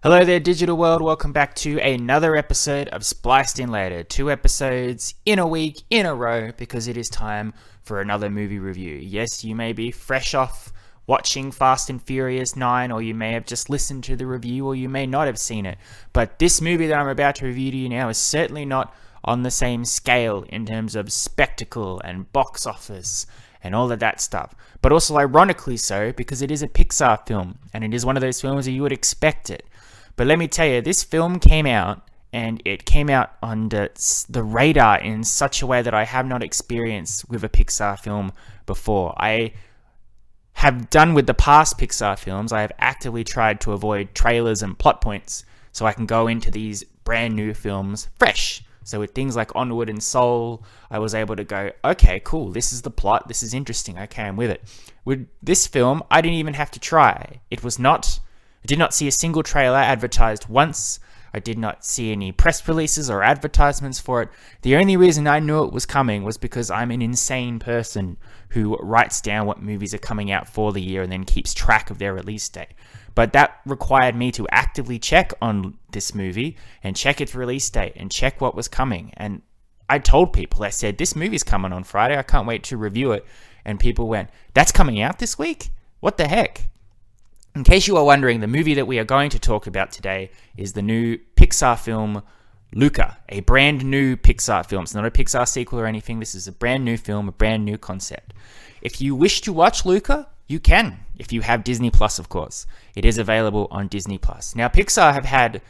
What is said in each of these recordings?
Hello there, digital world. Welcome back to another episode of Spliced In Later. 2 episodes in a week, in a row, because it is time for another movie review. Yes, you may be fresh off watching Fast and Furious 9, or you may have just listened to the review, or you may not have seen it. But this movie that I'm about to review to you now is certainly not on the same scale in terms of spectacle and box office and all of that stuff. But also ironically so, because it is a Pixar film, and it is one of those films that you would expect it. But let me tell you, this film came out, and it came out on the radar in such a way that I have not experienced with a Pixar film before. I have done with the past Pixar films, I have actively tried to avoid trailers and plot points so I can go into these brand new films fresh. So with things like Onward and Soul, I was able to go, okay, cool, this is the plot, this is interesting, okay, I'm with it. With this film, I didn't even have to try. I did not see a single trailer advertised once. I did not see any press releases or advertisements for it. The only reason I knew it was coming was because I'm an insane person who writes down what movies are coming out for the year and then keeps track of their release date. But that required me to actively check on this movie and check its release date and check what was coming. And I told people, I said, this movie's coming on Friday. I can't wait to review it. And people went, that's coming out this week? What the heck? In case you are wondering, the movie that we are going to talk about today is the new Pixar film, Luca, a brand new Pixar film. It's not a Pixar sequel or anything. This is a brand new film, a brand new concept. If you wish to watch Luca, you can, if you have Disney Plus, of course. It is available on Disney Plus. Now, Pixar have had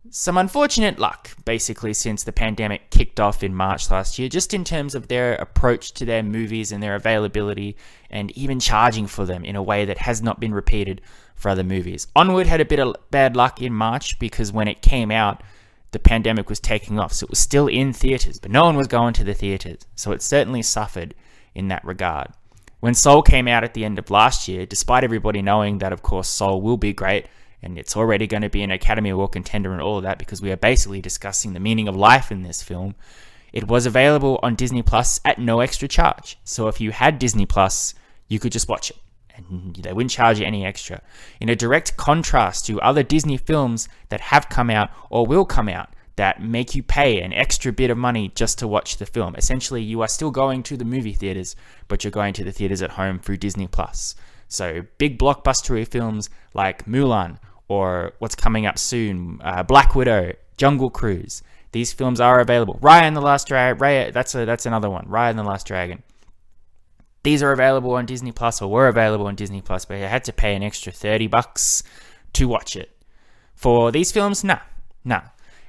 some unfortunate luck, basically, since the pandemic kicked off in March last year, just in terms of their approach to their movies and their availability, and even charging for them in a way that has not been repeated for other movies. Onward had a bit of bad luck in March because when it came out, the pandemic was taking off, so it was still in theaters, but no one was going to the theaters, so it certainly suffered in that regard. When Soul came out at the end of last year, despite everybody knowing that, of course, Soul will be great, and it's already going to be an Academy Award contender and all of that, because we are basically discussing the meaning of life in this film, it was available on Disney Plus at no extra charge. So if you had Disney Plus, you could just watch it, and they wouldn't charge you any extra. In a direct contrast to other Disney films that have come out or will come out that make you pay an extra bit of money just to watch the film. Essentially, you are still going to the movie theaters, but you're going to the theaters at home through Disney Plus. So big blockbustery films like Mulan, or what's coming up soon, Black Widow, Jungle Cruise. These films are available. Raya and the Last Dragon, that's another one. Raya and the Last Dragon. These are available on Disney Plus, or were available on Disney Plus, but you had to pay an extra $30 to watch it. For these films, nah.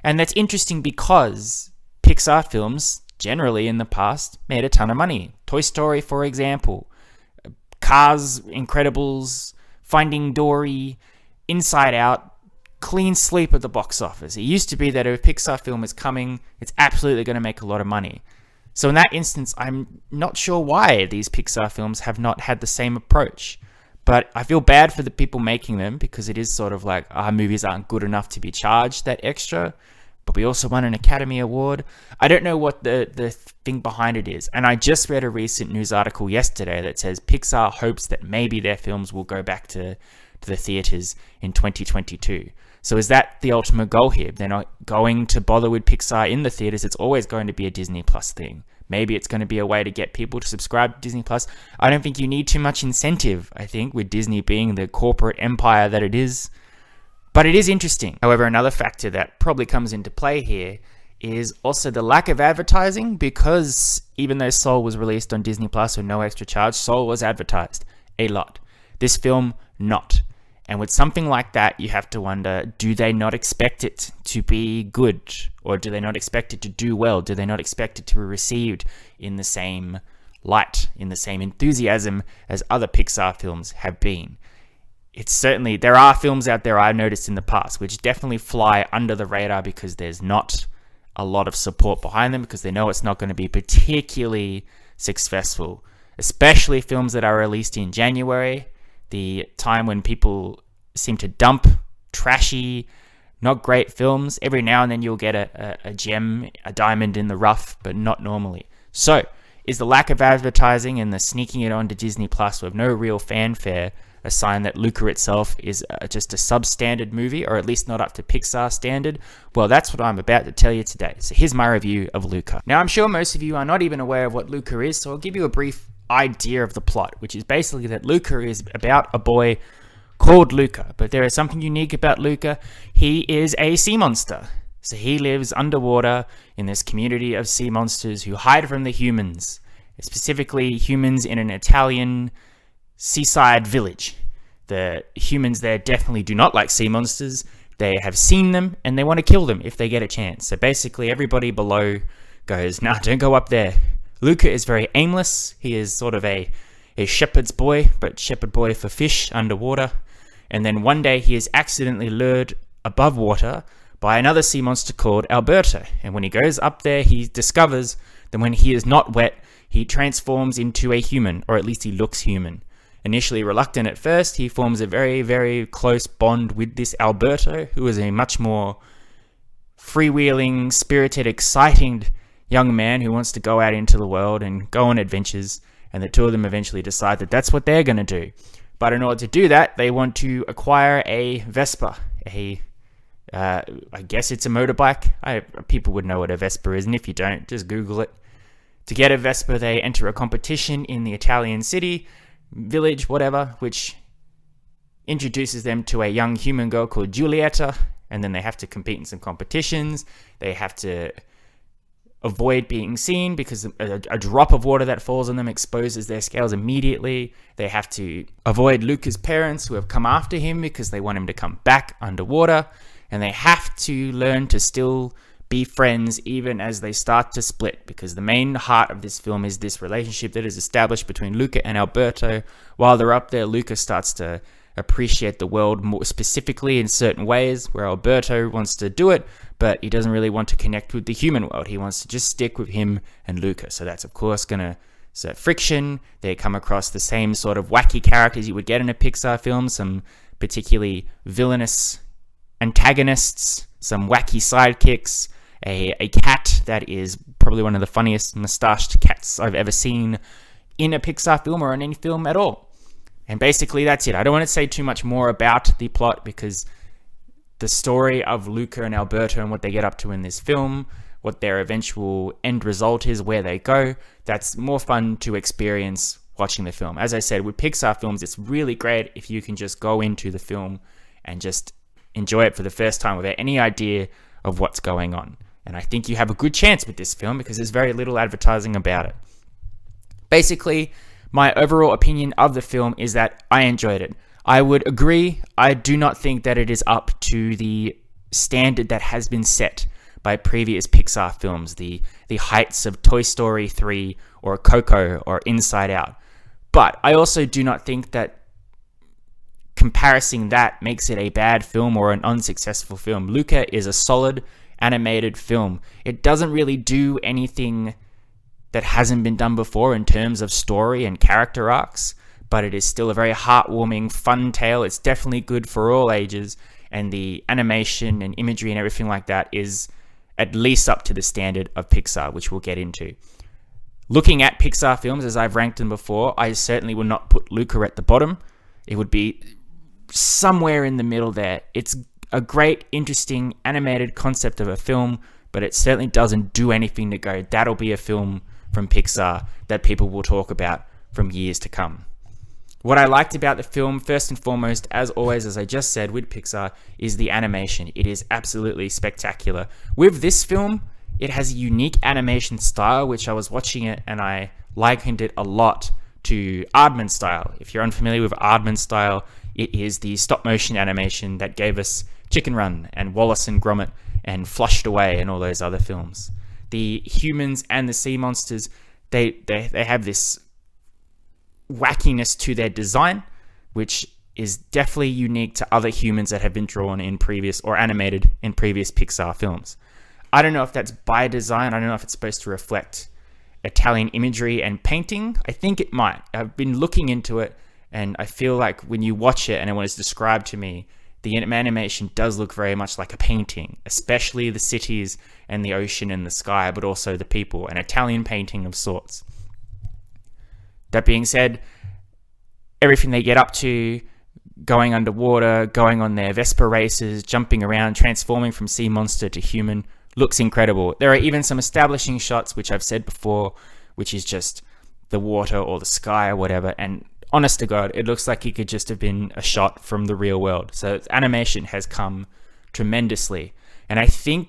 And that's interesting because Pixar films, generally in the past, made a ton of money. Toy Story, for example. Cars, Incredibles, Finding Dory, Inside Out, clean sweep at the box office. It used to be that if a Pixar film is coming, it's absolutely going to make a lot of money. So in that instance, I'm not sure why these Pixar films have not had the same approach. But I feel bad for the people making them, because it is sort of like our movies aren't good enough to be charged that extra, but we also won an Academy Award. I don't know what the thing behind it is. And I just read a recent news article yesterday that says Pixar hopes that maybe their films will go back to the theaters in 2022. So is that the ultimate goal here? They're not going to bother with Pixar in the theaters. It's always going to be a Disney Plus thing. Maybe it's going to be a way to get people to subscribe to Disney Plus. I don't think you need too much incentive, I think, with Disney being the corporate empire that it is. But it is interesting. However, another factor that probably comes into play here is also the lack of advertising, because even though Soul was released on Disney Plus with no extra charge, Soul was advertised a lot. This film, not. And with something like that, you have to wonder, do they not expect it to be good? Or do they not expect it to do well? Do they not expect it to be received in the same light, in the same enthusiasm as other Pixar films have been? It's certainly, there are films out there I've noticed in the past which definitely fly under the radar because there's not a lot of support behind them, because they know it's not going to be particularly successful, especially films that are released in January, the time when people seem to dump trashy, not great films. Every now and then you'll get a gem, a diamond in the rough, but not normally. So, is the lack of advertising and the sneaking it onto Disney Plus with no real fanfare a sign that Luca itself is just a substandard movie, or at least not up to Pixar standard? Well, that's what I'm about to tell you today. So here's my review of Luca. Now, I'm sure most of you are not even aware of what Luca is, so I'll give you a brief idea of the plot, which is basically that Luca is about a boy called Luca, but there is something unique about Luca. He is a sea monster. So he lives underwater in this community of sea monsters who hide from the humans, specifically humans in an Italian seaside village. The humans there definitely do not like sea monsters. They have seen them and they want to kill them if they get a chance. So basically everybody below goes, nah, don't go up there. Luca is very aimless. He is sort of a shepherd's boy, but shepherd boy for fish underwater. And then one day he is accidentally lured above water by another sea monster called Alberto. And when he goes up there, he discovers that when he is not wet, he transforms into a human, or at least he looks human. Initially reluctant at first, he forms a very, very close bond with this Alberto, who is a much more freewheeling, spirited, exciting young man who wants to go out into the world and go on adventures. And the two of them eventually decide that that's what they're going to do. But in order to do that, they want to acquire a Vespa, I guess it's a motorbike. People would know what a Vespa is, and if you don't, just Google it. To get a Vespa, they enter a competition in the Italian city, village, whatever, which introduces them to a young human girl called Giulietta, and then they have to compete in some competitions. They have to avoid being seen because a drop of water that falls on them exposes their scales immediately. They have to avoid Luca's parents, who have come after him because they want him to come back underwater. And they have to learn to still be friends even as they start to split, because the main heart of this film is this relationship that is established between Luca and Alberto. While they're up there, Luca starts to appreciate the world more specifically in certain ways, where Alberto wants to do it, but he doesn't really want to connect with the human world. He wants to just stick with him and Luca. So that's, of course, going to set friction. They come across the same sort of wacky characters you would get in a Pixar film, some particularly villainous antagonists, some wacky sidekicks, a cat that is probably one of the funniest mustached cats I've ever seen in a Pixar film or in any film at all. And basically that's it. I don't want to say too much more about the plot, because the story of Luca and Alberto and what they get up to in this film, what their eventual end result is, where they go, that's more fun to experience watching the film. As I said, with Pixar films, it's really great if you can just go into the film and just enjoy it for the first time without any idea of what's going on. And I think you have a good chance with this film because there's very little advertising about it. Basically, my overall opinion of the film is that I enjoyed it. I would agree, I do not think that it is up to the standard that has been set by previous Pixar films, the heights of Toy Story 3 or Coco or Inside Out. But I also do not think that comparing that makes it a bad film or an unsuccessful film. Luca is a solid animated film. It doesn't really do anything that hasn't been done before in terms of story and character arcs, but it is still a very heartwarming, fun tale. It's definitely good for all ages, and the animation and imagery and everything like that is at least up to the standard of Pixar, which we'll get into. Looking at Pixar films, as I've ranked them before, I certainly would not put Luca at the bottom. It would be somewhere in the middle there. It's a great, interesting, animated concept of a film, but it certainly doesn't do anything to go, that'll be a film from Pixar that people will talk about from years to come. What I liked about the film, first and foremost, as always, as I just said with Pixar, is the animation. It is absolutely spectacular. With this film, it has a unique animation style, which I was watching it and I likened it a lot to Aardman style. If you're unfamiliar with Aardman style, it is the stop motion animation that gave us Chicken Run and Wallace and Gromit and Flushed Away and all those other films. The humans and the sea monsters, they have this wackiness to their design, which is definitely unique to other humans that have been drawn in previous or animated in previous Pixar films. I don't know if that's by design. I don't know if it's supposed to reflect Italian imagery and painting. I think it might. I've been looking into it, and I feel like when you watch it and when it's described to me, the animation does look very much like a painting, especially the cities and the ocean and the sky, but also the people, an Italian painting of sorts. That being said, everything they get up to, going underwater, going on their Vespa races, jumping around, transforming from sea monster to human. Looks incredible. There are even some establishing shots, which I've said before, which is just the water or the sky or whatever. And honest to God, it looks like it could just have been a shot from the real world. So its animation has come tremendously. And I think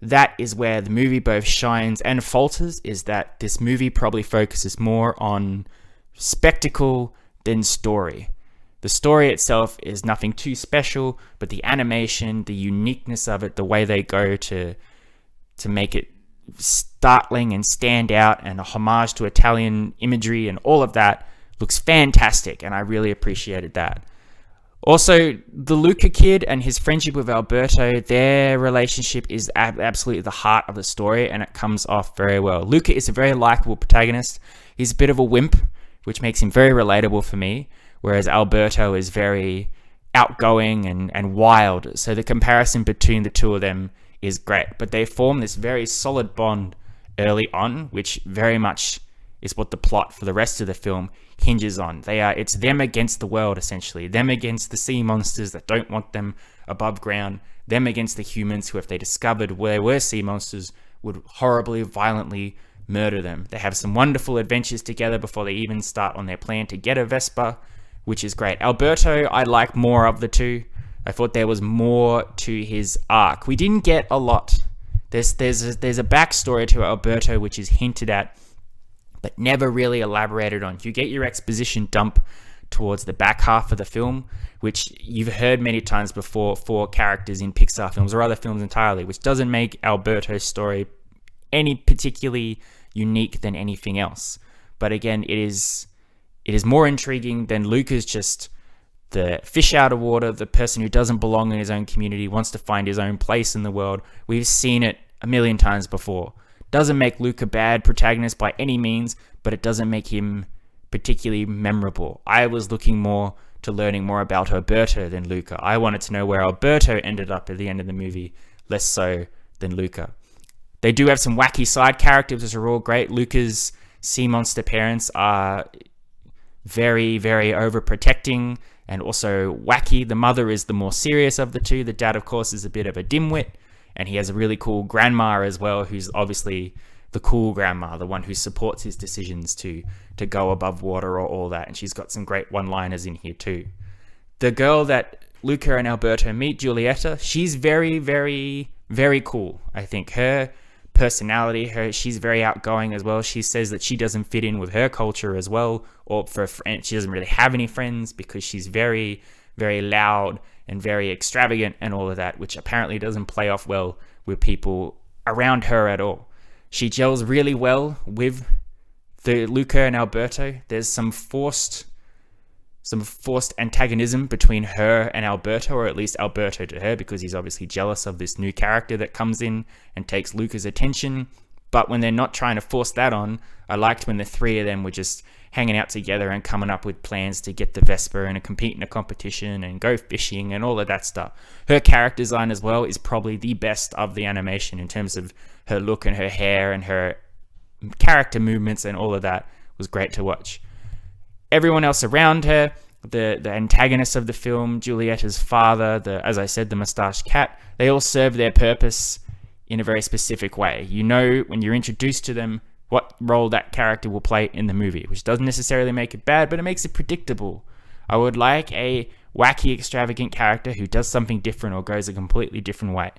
that is where the movie both shines and falters, is that this movie probably focuses more on spectacle than story. The story itself is nothing too special, but the animation, the uniqueness of it, the way they go to make it startling and stand out, and a homage to Italian imagery and all of that looks fantastic, and I really appreciated that. Also, the Luca kid and his friendship with Alberto, their relationship is absolutely the heart of the story, and it comes off very well. Luca is a very likable protagonist. He's a bit of a wimp, which makes him very relatable for me, whereas Alberto is very outgoing and wild. So the comparison between the two of them is great. But they form this very solid bond early on, which very much is what the plot for the rest of the film hinges on. It's them against the world, essentially. Them against the sea monsters that don't want them above ground. Them against the humans who, if they discovered where there were sea monsters, would horribly, violently murder them. They have some wonderful adventures together before they even start on their plan to get a Vespa, which is great. Alberto, I like more of the two. I thought there was more to his arc. We didn't get a lot. There's a backstory to Alberto which is hinted at, but never really elaborated on. You get your exposition dump towards the back half of the film, which you've heard many times before for characters in Pixar films or other films entirely, which doesn't make Alberto's story any particularly unique than anything else. But again, it is more intriguing than Luca's just the fish out of water, the person who doesn't belong in his own community, wants to find his own place in the world. We've seen it a million times before. Doesn't make Luca a bad protagonist by any means, but it doesn't make him particularly memorable. I was looking more to learning more about Alberto than Luca. I wanted to know where Alberto ended up at the end of the movie, less so than Luca. They do have some wacky side characters, which are all great. Luca's sea monster parents are very, very overprotecting and also wacky. The mother is the more serious of the two. The dad, of course, is a bit of a dimwit, and he has a really cool grandma as well, who's obviously the cool grandma, the one who supports his decisions to go above water or all that. And she's got some great one-liners in here too. The girl that Luca and Alberto meet, Giulietta, she's very, very, very cool. I think her personality, she's very outgoing as well. She says that she doesn't fit in with her culture as well, or for a friend, she doesn't really have any friends because she's very, very loud and very extravagant and all of that, which apparently doesn't play off well with people around her at all. She gels really well with the Luca and Alberto. There's some forced antagonism between her and Alberto, or at least Alberto to her, because he's obviously jealous of this new character that comes in and takes Luca's attention. But when they're not trying to force that on, I liked when the three of them were just hanging out together and coming up with plans to get the Vespa and compete in a competition and go fishing and all of that stuff. Her character design as well is probably the best of the animation in terms of her look and her hair and her character movements, and all of that was great to watch. Everyone else around her, the antagonists of the film, Giulietta's father, as I said, the mustached cat, they all serve their purpose in a very specific way. You know when you're introduced to them what role that character will play in the movie, which doesn't necessarily make it bad, but it makes it predictable. I would like a wacky, extravagant character who does something different or goes a completely different way.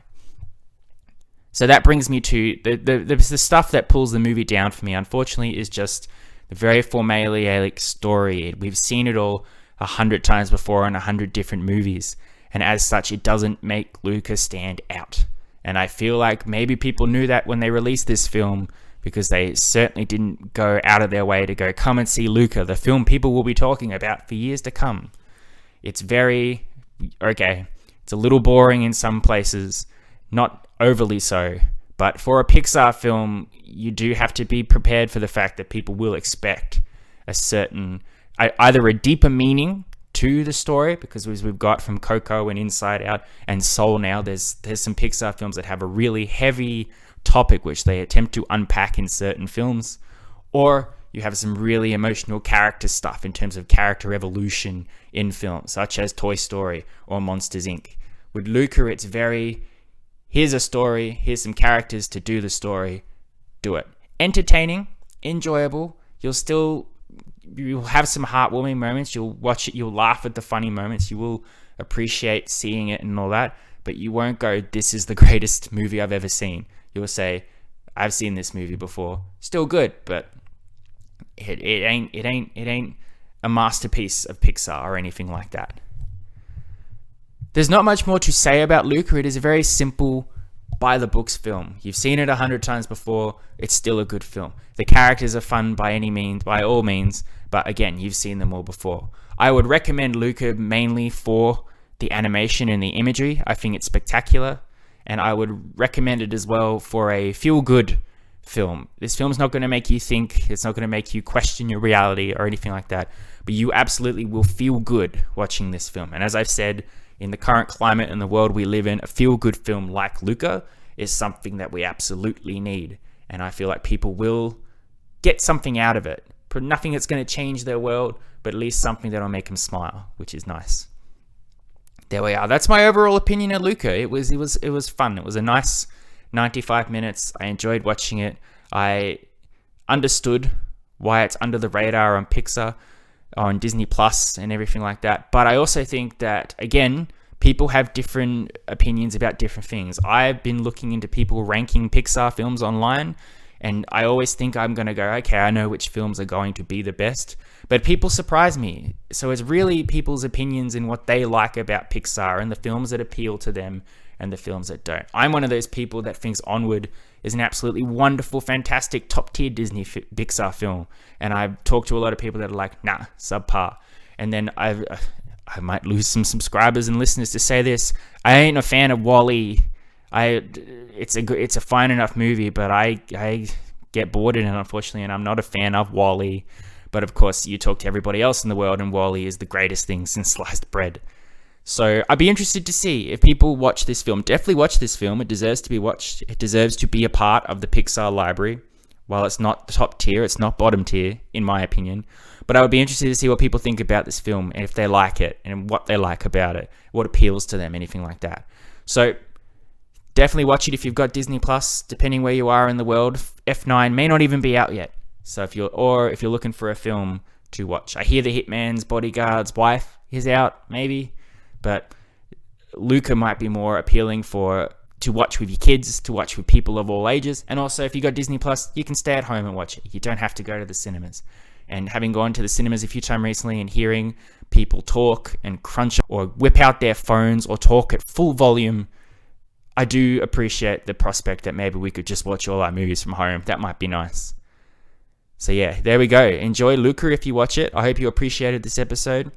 So that brings me to the stuff that pulls the movie down for me, unfortunately, is just the very formulaic story. We've seen it all 100 times before in 100 different movies, and as such, it doesn't make Luca stand out. And I feel like maybe people knew that when they released this film, because they certainly didn't go out of their way to go, come and see Luca, the film people will be talking about for years to come. It's it's a little boring in some places, not overly so, but for a Pixar film, you do have to be prepared for the fact that people will expect a certain, either a deeper meaning to the story, because as we've got from Coco and Inside Out and Soul now, there's some Pixar films that have a really heavy topic which they attempt to unpack in certain films, or you have some really emotional character stuff in terms of character evolution in films, such as Toy Story or Monsters, Inc. With Luca, it's very, here's a story, here's some characters to do the story, do it. Entertaining, enjoyable, you'll have some heartwarming moments, you'll watch it, you'll laugh at the funny moments, you will appreciate seeing it and all that, but you won't go, this is the greatest movie I've ever seen. You'll say, I've seen this movie before, still good, but it ain't a masterpiece of Pixar or anything like that. There's not much more to say about Luca. It is a very simple, by the books film. You've seen it 100 times before. It's still a good film. The characters are fun by all means, but again, you've seen them all before. I would recommend Luca mainly for the animation and the imagery. I think it's spectacular, and I would recommend it as well for a feel-good film. This film's not going to make you think, it's not going to make you question your reality or anything like that, but you absolutely will feel good watching this film. And as I've said, in the current climate and the world we live in, a feel-good film like Luca is something that we absolutely need. And I feel like people will get something out of it. Nothing that's going to change their world, but at least something that'll make them smile, which is nice. There we are. That's my overall opinion of Luca. It was fun. It was a nice 95 minutes. I enjoyed watching it. I understood why it's under the radar on Pixar, on Disney Plus and everything like that. But I also think that, again, people have different opinions about different things. I've been looking into people ranking Pixar films online, and I always think I'm going to go, okay, I know which films are going to be the best. But people surprise me. So it's really people's opinions and what they like about Pixar and the films that appeal to them and the films that don't. I'm one of those people that thinks Onward is an absolutely wonderful, fantastic, top-tier Disney Pixar film. And I've talked to a lot of people that are like, nah, subpar. And then I might lose some subscribers and listeners to say this. I ain't a fan of WALL-E. It's a fine enough movie, but I get bored in it, unfortunately, and I'm not a fan of WALL-E. But of course, you talk to everybody else in the world, and WALL-E is the greatest thing since sliced bread. So I'd be interested to see if people watch this film. Definitely watch this film. It deserves to be watched. It deserves to be a part of the Pixar library. While it's not top tier, it's not bottom tier, in my opinion. But I would be interested to see what people think about this film, and if they like it, and what they like about it, what appeals to them, anything like that. So definitely watch it if you've got Disney Plus. Depending where you are in the world, F9 may not even be out yet. So if you're looking for a film to watch, I hear The Hitman's Bodyguard's Wife is out, maybe, but Luca might be more appealing to watch with your kids, to watch with people of all ages. And also, if you got Disney Plus, you can stay at home and watch it. You don't have to go to the cinemas. And having gone to the cinemas a few times recently and hearing people talk and crunch or whip out their phones or talk at full volume, I do appreciate the prospect that maybe we could just watch all our movies from home. That might be nice. So yeah, there we go. Enjoy Luca if you watch it. I hope you appreciated this episode.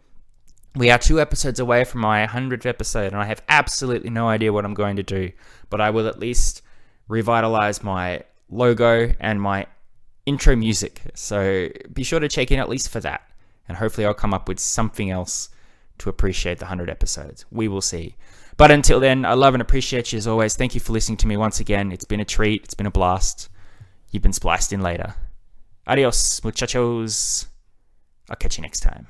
We are 2 episodes away from my 100th episode, and I have absolutely no idea what I'm going to do, but I will at least revitalize my logo and my intro music. So be sure to check in at least for that, and hopefully I'll come up with something else to appreciate the 100 episodes. We will see. But until then, I love and appreciate you as always. Thank you for listening to me once again. It's been a treat. It's been a blast. You've been spliced in later. Adios, muchachos. I'll catch you next time.